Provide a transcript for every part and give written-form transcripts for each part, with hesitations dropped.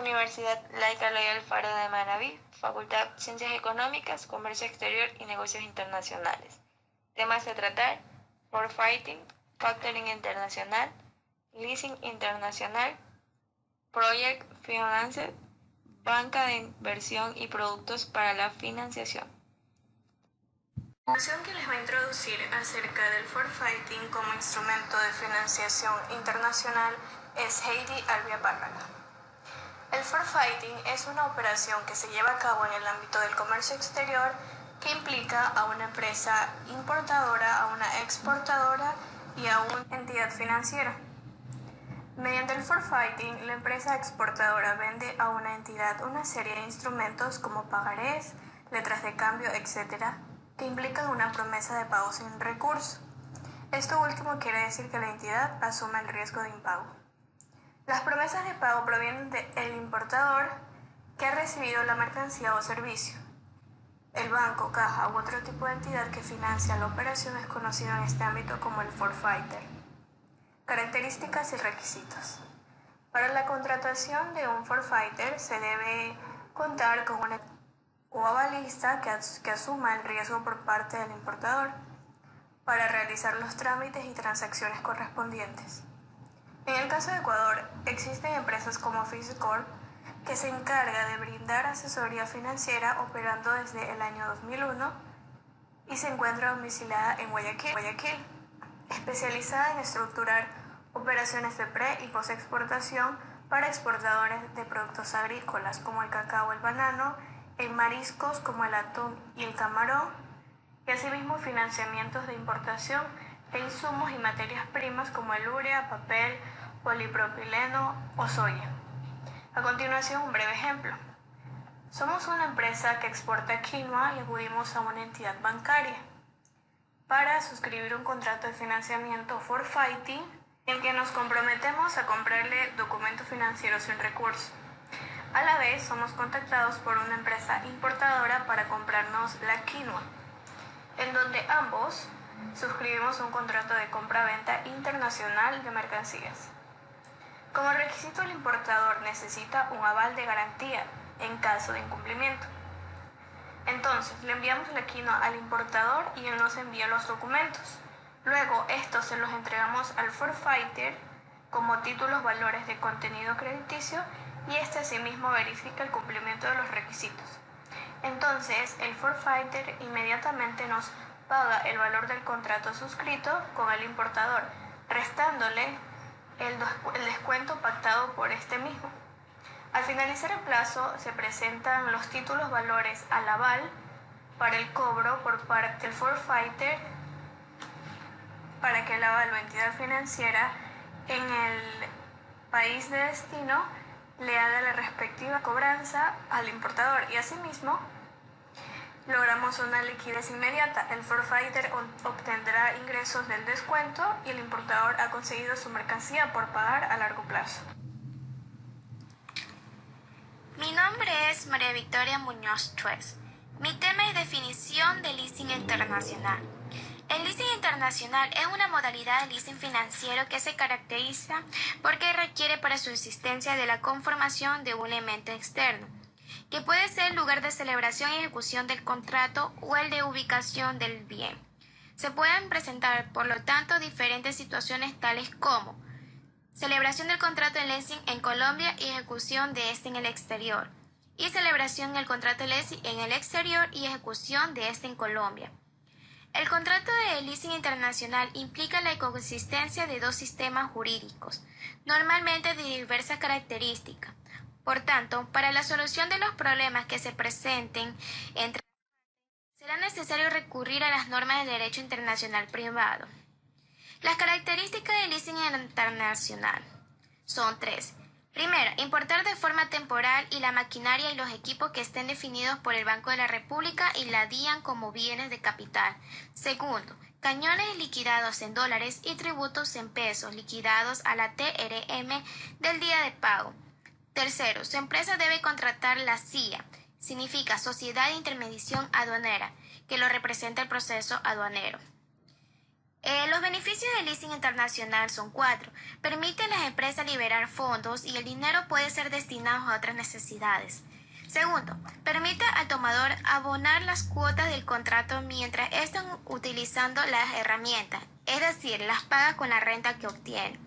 Universidad Laica Loyola Faro de Manabí, Facultad Ciencias Económicas, Comercio Exterior y Negocios Internacionales. Temas a tratar: forfaiting, factoring internacional, leasing internacional, project finance, banca de inversión y productos para la financiación. La información que les va a introducir acerca del forfaiting como instrumento de financiación internacional es Heidi Albiapárraga. El forfaiting es una operación que se lleva a cabo en el ámbito del comercio exterior que implica a una empresa importadora, a una exportadora y a una entidad financiera. Mediante el forfaiting, la empresa exportadora vende a una entidad una serie de instrumentos como pagarés, letras de cambio, etc., que implican una promesa de pago sin recurso. Esto último quiere decir que la entidad asume el riesgo de impago. Las promesas de pago provienen del importador que ha recibido la mercancía o servicio. El banco, caja u otro tipo de entidad que financia la operación es conocido en este ámbito como el forfaiter. Características y requisitos. Para la contratación de un forfaiter se debe contar con un o avalista que asuma el riesgo por parte del importador para realizar los trámites y transacciones correspondientes. En el caso de Ecuador, existen empresas como Fiscorp que se encarga de brindar asesoría financiera operando desde el año 2001 y se encuentra domiciliada en Guayaquil, especializada en estructurar operaciones de pre- y post-exportación para exportadores de productos agrícolas como el cacao, el banano, en mariscos como el atún y el camarón, y asimismo financiamientos de importación de insumos y materias primas como el urea, papel, polipropileno o soya. A continuación, un breve ejemplo. Somos una empresa que exporta quinoa y acudimos a una entidad bancaria para suscribir un contrato de financiamiento forfaiting en que nos comprometemos a comprarle documentos financieros sin recurso. A la vez, somos contactados por una empresa importadora para comprarnos la quinoa, en donde ambos suscribimos un contrato de compra-venta internacional de mercancías. Como requisito, el importador necesita un aval de garantía en caso de incumplimiento. Entonces, le enviamos la quinoa al importador y él nos envía los documentos. Luego, estos se los entregamos al forfaiter como títulos valores de contenido crediticio y este asimismo verifica el cumplimiento de los requisitos. Entonces, el forfaiter inmediatamente nos paga el valor del contrato suscrito con el importador, restándole el descuento pactado por este mismo. Al finalizar el plazo, se presentan los títulos valores al aval para el cobro por parte del forfaiter para que el aval o entidad financiera en el país de destino le haga la respectiva cobranza al importador y asimismo logramos una liquidez inmediata. El forfaiter obtendrá ingresos del descuento y el importador ha conseguido su mercancía por pagar a largo plazo. Mi nombre es María Victoria Muñoz Truez. Mi tema es definición de leasing internacional. El leasing internacional es una modalidad de leasing financiero que se caracteriza porque requiere para su existencia de la conformación de un elemento externo, que puede ser el lugar de celebración y ejecución del contrato o el de ubicación del bien. Se pueden presentar, por lo tanto, diferentes situaciones tales como celebración del contrato de leasing en Colombia y ejecución de este en el exterior, y celebración del contrato de leasing en el exterior y ejecución de este en Colombia. El contrato de leasing internacional implica la coexistencia de dos sistemas jurídicos, normalmente de diversas características. Por tanto, para la solución de los problemas que se presenten será necesario recurrir a las normas del derecho internacional privado. Las características del leasing internacional son tres. Primero, importar de forma temporal y la maquinaria y los equipos que estén definidos por el Banco de la República y la DIAN como bienes de capital. Segundo, cañones liquidados en dólares y tributos en pesos liquidados a la TRM del día de pago. Tercero, su empresa debe contratar la CIA, significa Sociedad de Intermediación Aduanera, que lo representa el proceso aduanero. Los beneficios del leasing internacional son 4. Permite a las empresas liberar fondos y el dinero puede ser destinado a otras necesidades. Segundo, permite al tomador abonar las cuotas del contrato mientras están utilizando las herramientas, es decir, las paga con la renta que obtiene.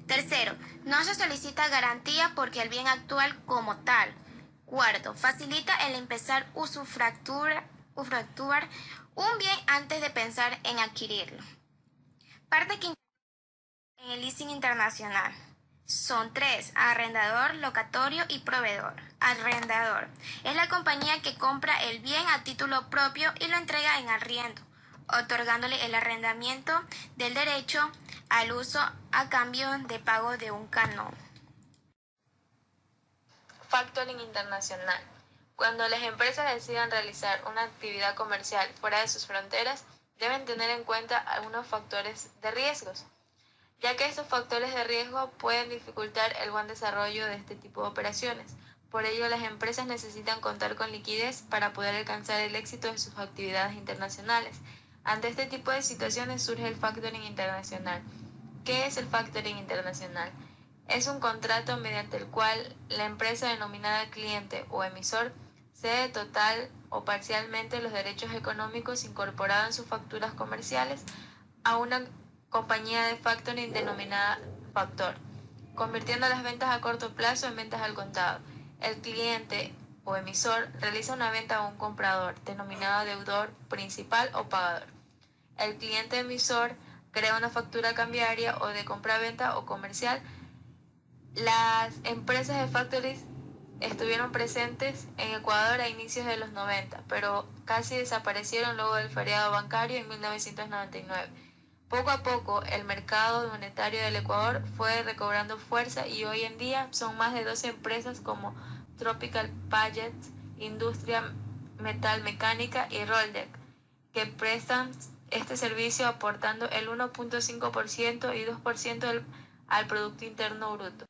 Tercero, no se solicita garantía porque el bien actual como tal. Cuarto, facilita el empezar usufructuar un bien antes de pensar en adquirirlo. Parte que en el leasing internacional son 3: arrendador, locatario y proveedor. Arrendador es la compañía que compra el bien a título propio y lo entrega en arriendo, otorgándole el arrendamiento del derecho al uso a cambio de pago de un canon. Factoring internacional. Cuando las empresas decidan realizar una actividad comercial fuera de sus fronteras, deben tener en cuenta algunos factores de riesgos, ya que estos factores de riesgo pueden dificultar el buen desarrollo de este tipo de operaciones. Por ello, las empresas necesitan contar con liquidez para poder alcanzar el éxito de sus actividades internacionales. Ante este tipo de situaciones surge el factoring internacional. ¿Qué es el factoring internacional? Es un contrato mediante el cual la empresa denominada cliente o emisor cede total o parcialmente los derechos económicos incorporados en sus facturas comerciales a una compañía de factoring denominada factor, convirtiendo las ventas a corto plazo en ventas al contado. El cliente o emisor realiza una venta a un comprador, denominado deudor principal o pagador. El cliente emisor crea una factura cambiaria o de compra-venta o comercial. Las empresas de factoring estuvieron presentes en Ecuador a inicios de los 90, pero casi desaparecieron luego del feriado bancario en 1999. Poco a poco, el mercado monetario del Ecuador fue recobrando fuerza y hoy en día son más de 12 empresas como Tropical Packets, Industria Metal Mecánica y Roldeck que prestan este servicio aportando el 1.5% y 2% al Producto Interno Bruto.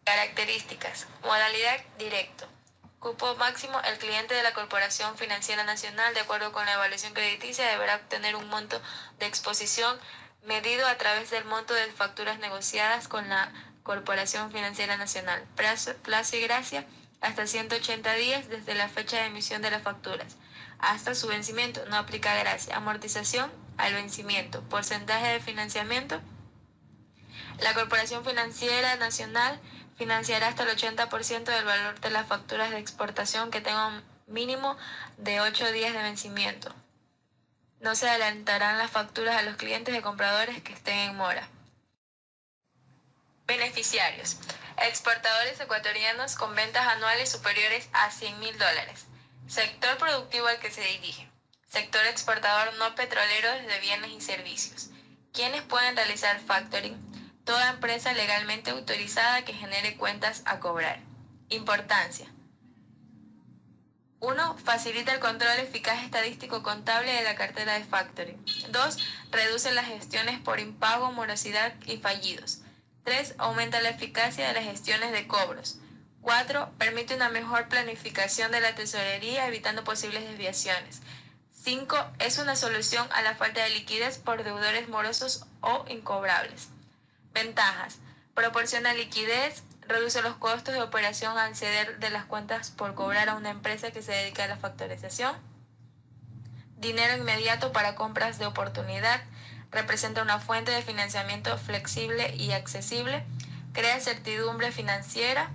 Características. Modalidad directo. Cupo máximo. El cliente de la Corporación Financiera Nacional, de acuerdo con la evaluación crediticia, deberá obtener un monto de exposición medido a través del monto de facturas negociadas con la Corporación Financiera Nacional. Plazo y gracia hasta 180 días desde la fecha de emisión de las facturas. Hasta su vencimiento no aplica gracia. Amortización al vencimiento. Porcentaje de financiamiento. La Corporación Financiera Nacional financiará hasta el 80% del valor de las facturas de exportación que tengan un mínimo de 8 días de vencimiento. No se adelantarán las facturas a los clientes de compradores que estén en mora. Beneficiarios. Exportadores ecuatorianos con ventas anuales superiores a $100.000. Sector productivo al que se dirige. Sector exportador no petrolero de bienes y servicios. ¿Quiénes pueden realizar factoring? Toda empresa legalmente autorizada que genere cuentas a cobrar. Importancia. 1. Facilita el control eficaz estadístico contable de la cartera de factoring. 2. Reduce las gestiones por impago, morosidad y fallidos. 3. Aumenta la eficacia de las gestiones de cobros. 4. Permite una mejor planificación de la tesorería evitando posibles desviaciones. 5. Es una solución a la falta de liquidez por deudores morosos o incobrables. Ventajas. Proporciona liquidez, reduce los costos de operación al ceder de las cuentas por cobrar a una empresa que se dedica a la factorización. Dinero inmediato para compras de oportunidad. Representa una fuente de financiamiento flexible y accesible. Crea certidumbre financiera.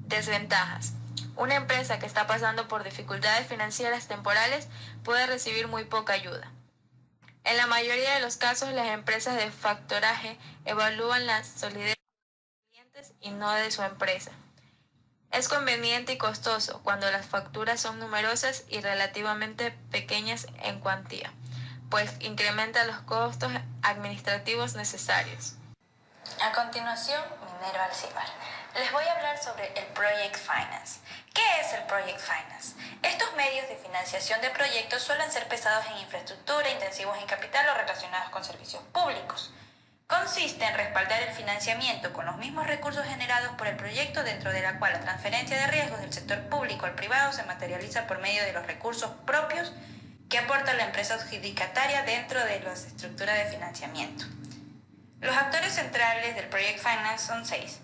Desventajas. Una empresa que está pasando por dificultades financieras temporales puede recibir muy poca ayuda. En la mayoría de los casos, las empresas de factoraje evalúan la solidez de los clientes y no de su empresa. Es conveniente y costoso cuando las facturas son numerosas y relativamente pequeñas en cuantía, pues incrementa los costos administrativos necesarios. A continuación, Minero Alcibar. Les voy a hablar sobre el Project Finance. ¿Qué es el Project Finance? Estos medios de financiación de proyectos suelen ser pesados en infraestructura, intensivos en capital o relacionados con servicios públicos. Consiste en respaldar el financiamiento con los mismos recursos generados por el proyecto, dentro de la cual la transferencia de riesgos del sector público al privado se materializa por medio de los recursos propios que aporta la empresa adjudicataria dentro de las estructuras de financiamiento. Los actores centrales del Project Finance son 6.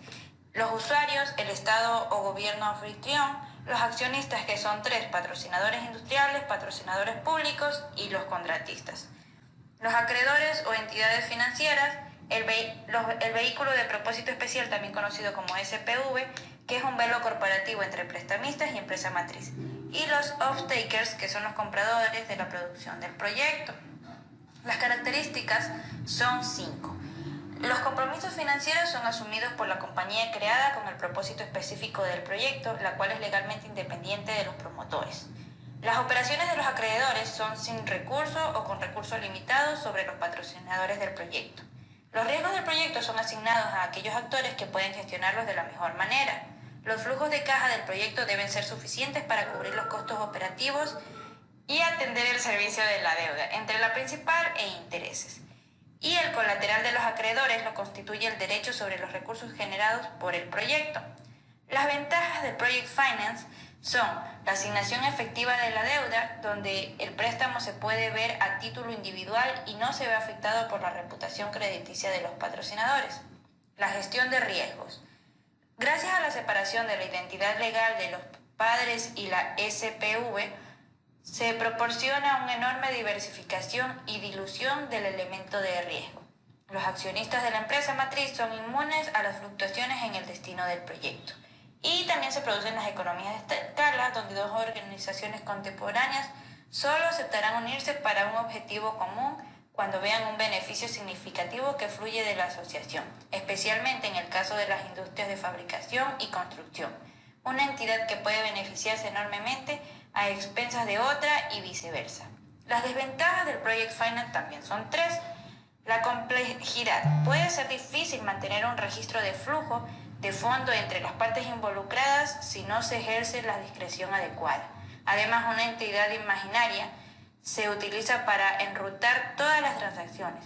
Los usuarios, el Estado o gobierno anfitrión, los accionistas que son 3, patrocinadores industriales, patrocinadores públicos y los contratistas. Los acreedores o entidades financieras, el vehículo de propósito especial, también conocido como SPV, que es un velo corporativo entre prestamistas y empresa matriz. Y los off-takers, que son los compradores de la producción del proyecto. Las características son 5. Los compromisos financieros son asumidos por la compañía creada con el propósito específico del proyecto, la cual es legalmente independiente de los promotores. Las operaciones de los acreedores son sin recurso o con recursos limitados sobre los patrocinadores del proyecto. Los riesgos del proyecto son asignados a aquellos actores que pueden gestionarlos de la mejor manera. Los flujos de caja del proyecto deben ser suficientes para cubrir los costos operativos y atender el servicio de la deuda, entre la principal e intereses. Y el colateral de los acreedores lo constituye el derecho sobre los recursos generados por el proyecto. Las ventajas del Project Finance son la asignación efectiva de la deuda, donde el préstamo se puede ver a título individual y no se ve afectado por la reputación crediticia de los patrocinadores. La gestión de riesgos. Gracias a la separación de la identidad legal de los padres y la SPV, se proporciona una enorme diversificación y dilución del elemento de riesgo. Los accionistas de la empresa matriz son inmunes a las fluctuaciones en el destino del proyecto. Y también se producen las economías de escala, donde dos organizaciones contemporáneas solo aceptarán unirse para un objetivo común cuando vean un beneficio significativo que fluye de la asociación, especialmente en el caso de las industrias de fabricación y construcción. Una entidad que puede beneficiarse enormemente a expensas de otra y viceversa. Las desventajas del Project Finance también son 3. La complejidad. Puede ser difícil mantener un registro de flujo de fondo entre las partes involucradas si no se ejerce la discreción adecuada. Además, una entidad imaginaria se utiliza para enrutar todas las transacciones.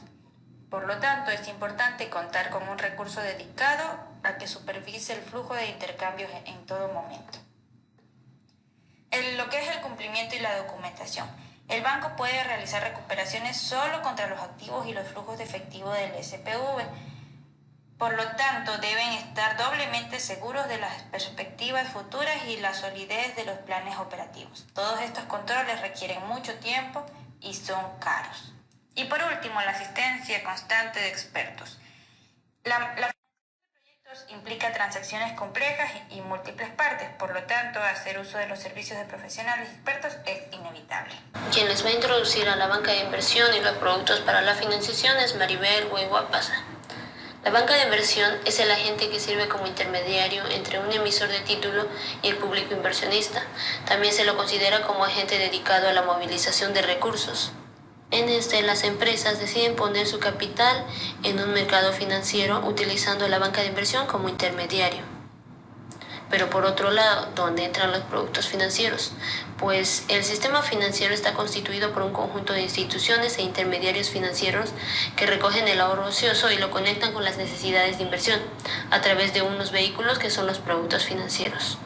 Por lo tanto, es importante contar con un recurso dedicado a que supervise el flujo de intercambios en todo momento. Lo que es el cumplimiento y la documentación. El banco puede realizar recuperaciones solo contra los activos y los flujos de efectivo del SPV. Por lo tanto, deben estar doblemente seguros de las perspectivas futuras y la solidez de los planes operativos. Todos estos controles requieren mucho tiempo y son caros. Y por último, la asistencia constante de expertos. La implica transacciones complejas y múltiples partes, por lo tanto, hacer uso de los servicios de profesionales y expertos es inevitable. Quien les va a introducir a la banca de inversión y los productos para la financiación es Maribel Huehuapasa. La banca de inversión es el agente que sirve como intermediario entre un emisor de título y el público inversionista. También se lo considera como agente dedicado a la movilización de recursos. En este, las empresas deciden poner su capital en un mercado financiero utilizando la banca de inversión como intermediario. Pero por otro lado, ¿dónde entran los productos financieros? Pues el sistema financiero está constituido por un conjunto de instituciones e intermediarios financieros que recogen el ahorro ocioso y lo conectan con las necesidades de inversión a través de unos vehículos que son los productos financieros.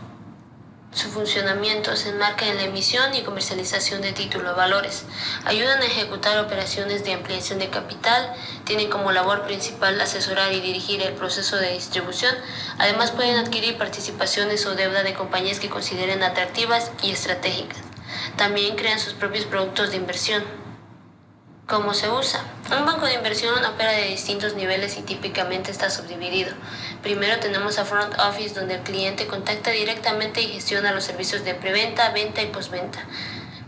Su funcionamiento se enmarca en la emisión y comercialización de títulos valores. Ayudan a ejecutar operaciones de ampliación de capital, tienen como labor principal asesorar y dirigir el proceso de distribución. Además pueden adquirir participaciones o deuda de compañías que consideren atractivas y estratégicas. También crean sus propios productos de inversión. ¿Cómo se usa? Un banco de inversión opera de distintos niveles y típicamente está subdividido. Primero tenemos a Front Office, donde el cliente contacta directamente y gestiona los servicios de preventa, venta y postventa.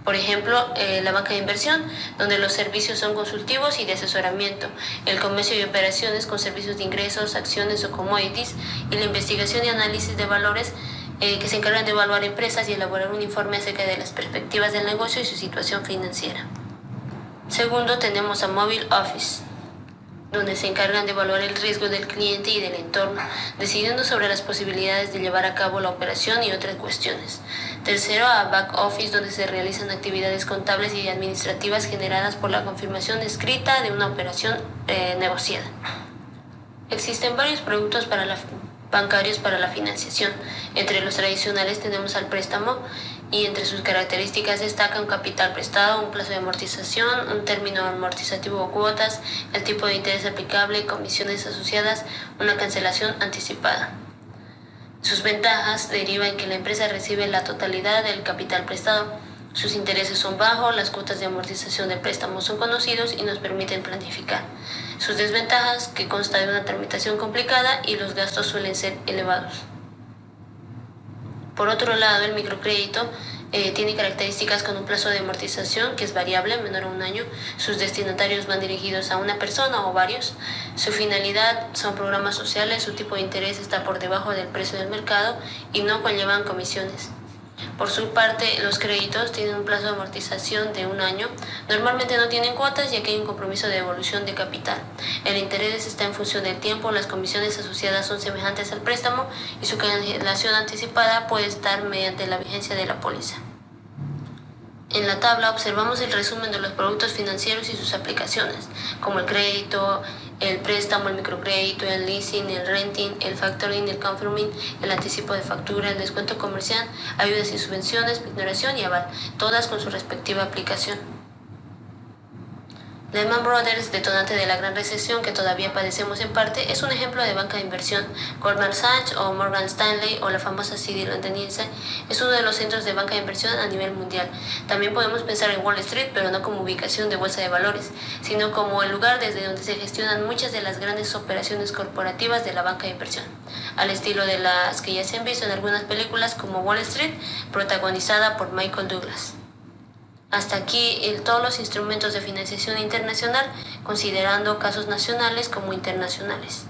Por ejemplo, la banca de inversión, donde los servicios son consultivos y de asesoramiento, el comercio y operaciones con servicios de ingresos, acciones o commodities, y la investigación y análisis de valores que se encargan de evaluar empresas y elaborar un informe acerca de las perspectivas del negocio y su situación financiera. Segundo, tenemos a Mobile Office, donde se encargan de evaluar el riesgo del cliente y del entorno, decidiendo sobre las posibilidades de llevar a cabo la operación y otras cuestiones. Tercero, a Back Office, donde se realizan actividades contables y administrativas generadas por la confirmación escrita de una operación negociada. Existen varios productos bancarios para la financiación. Entre los tradicionales tenemos al préstamo, y entre sus características destaca un capital prestado, un plazo de amortización, un término amortizativo o cuotas, el tipo de interés aplicable, comisiones asociadas, una cancelación anticipada. Sus ventajas derivan en que la empresa recibe la totalidad del capital prestado, sus intereses son bajos, las cuotas de amortización del préstamo son conocidos y nos permiten planificar. Sus desventajas, que consta de una tramitación complicada y los gastos suelen ser elevados. Por otro lado, el microcrédito tiene características con un plazo de amortización que es variable, menor a un año. Sus destinatarios van dirigidos a una persona o varios. Su finalidad son programas sociales, su tipo de interés está por debajo del precio del mercado y no conllevan comisiones. Por su parte, los créditos tienen un plazo de amortización de un año. Normalmente no tienen cuotas ya que hay un compromiso de devolución de capital. El interés está en función del tiempo, las comisiones asociadas son semejantes al préstamo y su cancelación anticipada puede estar mediante la vigencia de la póliza. En la tabla observamos el resumen de los productos financieros y sus aplicaciones, como el crédito, el préstamo, el microcrédito, el leasing, el renting, el factoring, el confirming, el anticipo de factura, el descuento comercial, ayudas y subvenciones, ignoración y aval, todas con su respectiva aplicación. Lehman Brothers, detonante de la gran recesión que todavía padecemos en parte, es un ejemplo de banca de inversión. Goldman Sachs o Morgan Stanley o la famosa Citi londinense es uno de los centros de banca de inversión a nivel mundial. También podemos pensar en Wall Street, pero no como ubicación de bolsa de valores, sino como el lugar desde donde se gestionan muchas de las grandes operaciones corporativas de la banca de inversión, al estilo de las que ya se han visto en algunas películas como Wall Street, protagonizada por Michael Douglas. Hasta aquí todos los instrumentos de financiación internacional, considerando casos nacionales como internacionales.